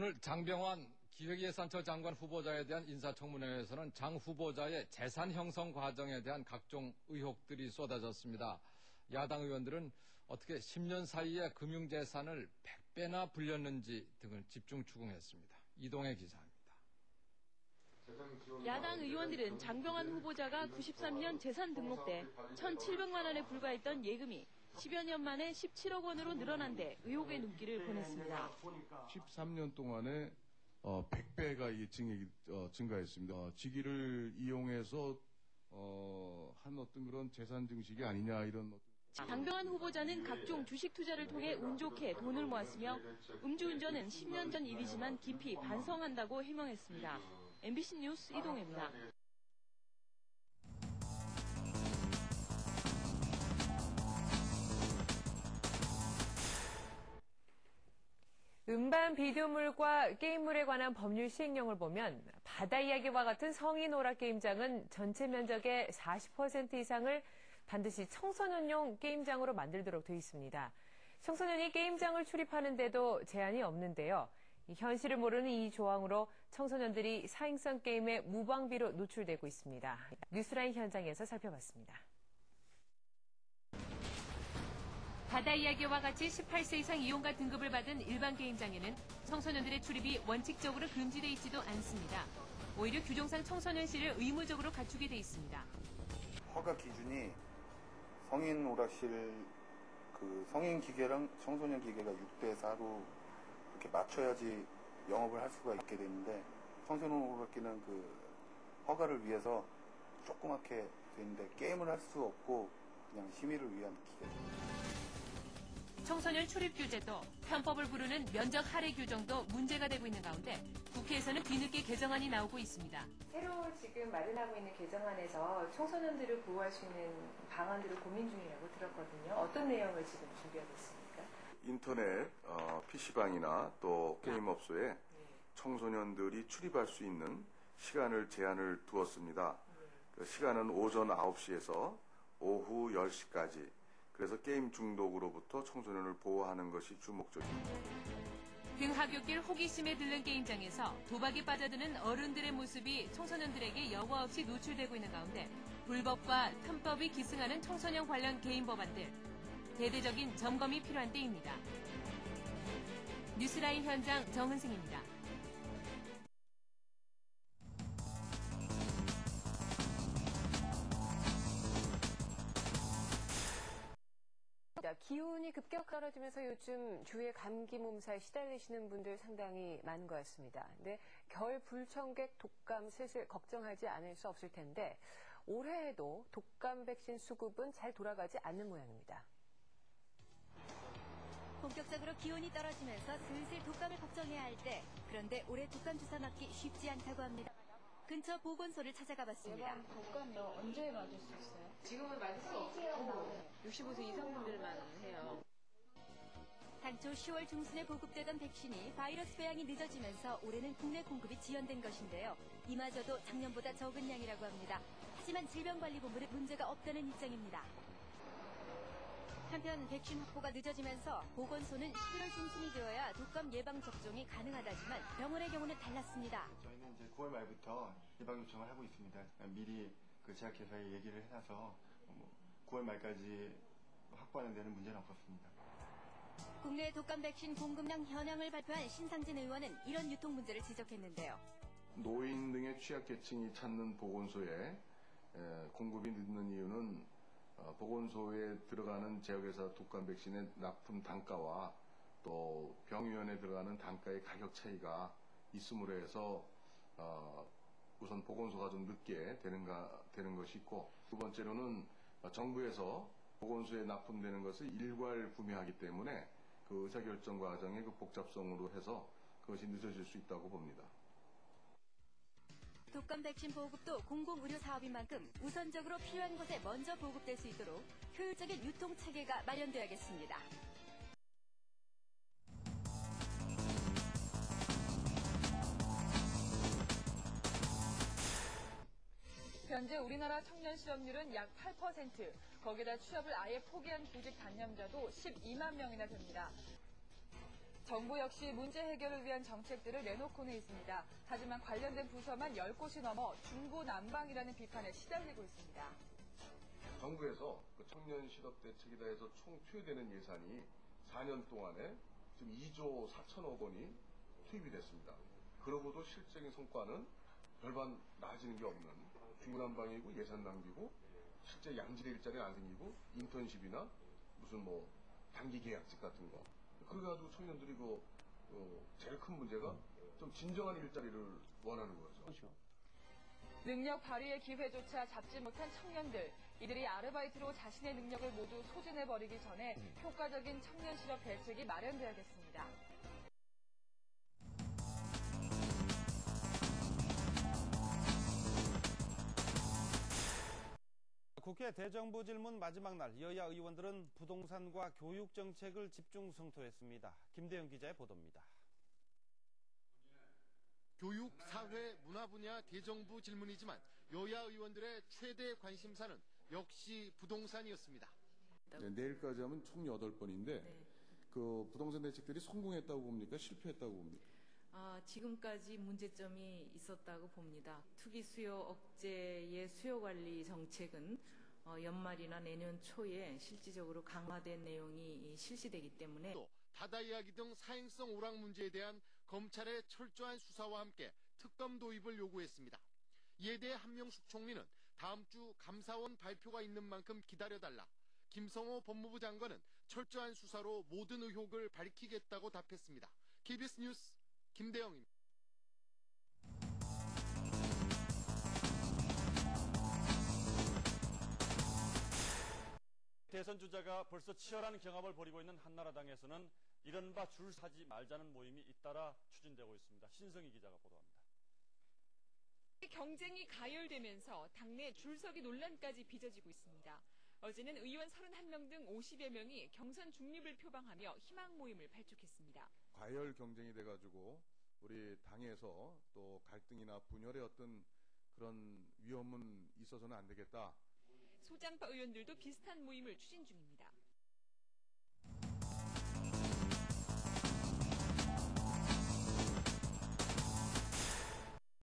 오늘 장병완 기획예산처 장관 후보자에 대한 인사청문회에서는 장 후보자의 재산 형성 과정에 대한 각종 의혹들이 쏟아졌습니다. 야당 의원들은 어떻게 10년 사이에 금융재산을 100배나 불렸는지 등을 집중 추궁했습니다. 이동해 기자입니다. 야당 의원들은 장병완 후보자가 93년 재산 등록 때 1,700만 원에 불과했던 예금이 10여 년 만에 17억 원으로 늘어난 데 의혹의 눈길을 보냈습니다. 13년 동안에 100배가 이 증액이 증가했습니다. 직위를 이용해서 한 어떤 그런 재산 증식이 아니냐 이런. 장병완 후보자는 각종 주식 투자를 통해 운 좋게 돈을 모았으며 음주운전은 10년 전 일이지만 깊이 반성한다고 해명했습니다. MBC 뉴스 이동혜입니다. 음반 비디오물과 게임물에 관한 법률 시행령을 보면 바다 이야기와 같은 성인 오락 게임장은 전체 면적의 40% 이상을 반드시 청소년용 게임장으로 만들도록 되어 있습니다. 청소년이 게임장을 출입하는데도 제한이 없는데요. 현실을 모르는 이 조항으로 청소년들이 사행성 게임에 무방비로 노출되고 있습니다. 뉴스라인 현장에서 살펴봤습니다. 바다 이야기와 같이 18세 이상 이용가 등급을 받은 일반 게임장에는 청소년들의 출입이 원칙적으로 금지돼 있지도 않습니다. 오히려 규정상 청소년실을 의무적으로 갖추게 돼 있습니다. 허가 기준이 성인 오락실 성인 기계랑 청소년 기계가 6대 4로 이렇게 맞춰야지 영업을 할 수가 있게 되는데 청소년 오락기는 허가를 위해서 조그맣게 돼 있는데 게임을 할 수 없고 그냥 심의를 위한 기계죠. 청소년 출입 규제도 편법을 부르는 면적 할애 규정도 문제가 되고 있는 가운데 국회에서는 뒤늦게 개정안이 나오고 있습니다. 새로 지금 마련하고 있는 개정안에서 청소년들을 보호할 수 있는 방안들을 고민 중이라고 들었거든요. 어떤 내용을 지금 준비하고 있습니까? 인터넷, PC방이나 또 게임업소에 청소년들이 출입할 수 있는 시간을 제한을 두었습니다. 그 시간은 오전 9시에서 오후 10시까지. 그래서 게임 중독으로부터 청소년을 보호하는 것이 주 목적입니다. 등하굣길 호기심에 들른 게임장에서 도박에 빠져드는 어른들의 모습이 청소년들에게 여과 없이 노출되고 있는 가운데 불법과 탐법이 기승하는 청소년 관련 개인 법안들, 대대적인 점검이 필요한 때입니다. 뉴스라인 현장 정은승입니다. 기온이 급격히 떨어지면서 요즘 주위에 감기 몸살에 시달리시는 분들 상당히 많은 것 같습니다. 근데 겨울 불청객 독감 슬슬 걱정하지 않을 수 없을 텐데 올해에도 독감 백신 수급은 잘 돌아가지 않는 모양입니다. 본격적으로 기온이 떨어지면서 슬슬 독감을 걱정해야 할 때, 그런데 올해 독감 주사 맞기 쉽지 않다고 합니다. 근처 보건소를 찾아가 봤습니다. 이번 독감도 언제 맞을 수 있어요? 지금은 맞을 수 없고 65세 이상 분들만 해요. 당초 10월 중순에 보급되던 백신이 바이러스 배양이 늦어지면서 올해는 국내 공급이 지연된 것인데요. 이마저도 작년보다 적은 양이라고 합니다. 하지만 질병관리본부는 문제가 없다는 입장입니다. 한편 백신 확보가 늦어지면서 보건소는 11월 중순이 되어야 독감 예방 접종이 가능하다지만 병원의 경우는 달랐습니다. 저희는 이제 9월 말부터 예방 요청을 하고 있습니다. 미리 제약회사에 얘기를 해놔서 9월 말까지 확보하는 데는 문제는 없었습니다. 국내 독감 백신 공급량 현황을 발표한 신상진 의원은 이런 유통 문제를 지적했는데요. 노인 등의 취약계층이 찾는 보건소에 공급이 늦는 이유는 보건소에 들어가는 제약회사 독감 백신의 납품 단가와 또 병의원에 들어가는 단가의 가격 차이가 있음으로 해서 우선 보건소가 좀 늦게 되는 것이 있고, 두 번째로는 정부에서 보건소에 납품되는 것을 일괄 구매하기 때문에 그 의사결정 과정의 그 복잡성으로 해서 그것이 늦어질 수 있다고 봅니다. 독감 백신 보급도 공공의료 사업인 만큼 우선적으로 필요한 곳에 먼저 보급될 수 있도록 효율적인 유통 체계가 마련돼야겠습니다. 현재 우리나라 청년 실업률은 약 8%, 거기다 취업을 아예 포기한 구직 단념자도 12만 명이나 됩니다. 정부 역시 문제 해결을 위한 정책들을 내놓고는 있습니다. 하지만 관련된 부서만 10곳이 넘어 중구난방이라는 비판에 시달리고 있습니다. 정부에서 그 청년 실업 대책이다 해서 총 투여되는 예산이 4년 동안에 지금 2조 4천억 원이 투입이 됐습니다. 그러고도 실질적인 성과는 별반 나아지는 게 없는 중구난방이고 예산 낭비고 실제 양질의 일자리가 안 생기고 인턴십이나 무슨 뭐 단기 계약직 같은 거. 그래가지고 청년들이 제일 큰 문제가 좀 진정한 일자리를 원하는 거죠. 능력 발휘의 기회조차 잡지 못한 청년들. 이들이 아르바이트로 자신의 능력을 모두 소진해버리기 전에 효과적인 청년 실업 대책이 마련돼야겠습니다. 국회 대정부 질문 마지막 날 여야 의원들은 부동산과 교육 정책을 집중 성토했습니다. 김대영 기자의 보도입니다. 교육, 사회, 문화 분야 대정부 질문이지만 여야 의원들의 최대 관심사는 역시 부동산이었습니다. 네, 내일까지 하면 총 8번인데 그 부동산 대책들이 성공했다고 봅니까? 실패했다고 봅니까? 지금까지 문제점이 있었다고 봅니다. 투기 수요 억제의 수요 관리 정책은 연말이나 내년 초에 실질적으로 강화된 내용이 실시되기 때문에 또 다다 이야기 등 사행성 오락 문제에 대한 검찰의 철저한 수사와 함께 특검 도입을 요구했습니다. 이에 대해 한명숙 총리는 다음 주 감사원 발표가 있는 만큼 기다려달라. 김성호 법무부 장관은 철저한 수사로 모든 의혹을 밝히겠다고 답했습니다. KBS 뉴스 김대영입니다. 대선 주자가 벌써 치열한 경합을 벌이고 있는 한나라당에서는 이른바 줄 서지 말자는 모임이 잇따라 추진되고 있습니다. 신성희 기자가 보도합니다. 경쟁이 가열되면서 당내 줄서기 논란까지 빚어지고 있습니다. 어제는 의원 31명 등 50여 명이 경선 중립을 표방하며 희망 모임을 발족했습니다. 과열 경쟁이 돼가지고 우리 당에서 또 갈등이나 분열의 어떤 그런 위험은 있어서는 안 되겠다. 소장파 의원들도 비슷한 모임을 추진 중입니다.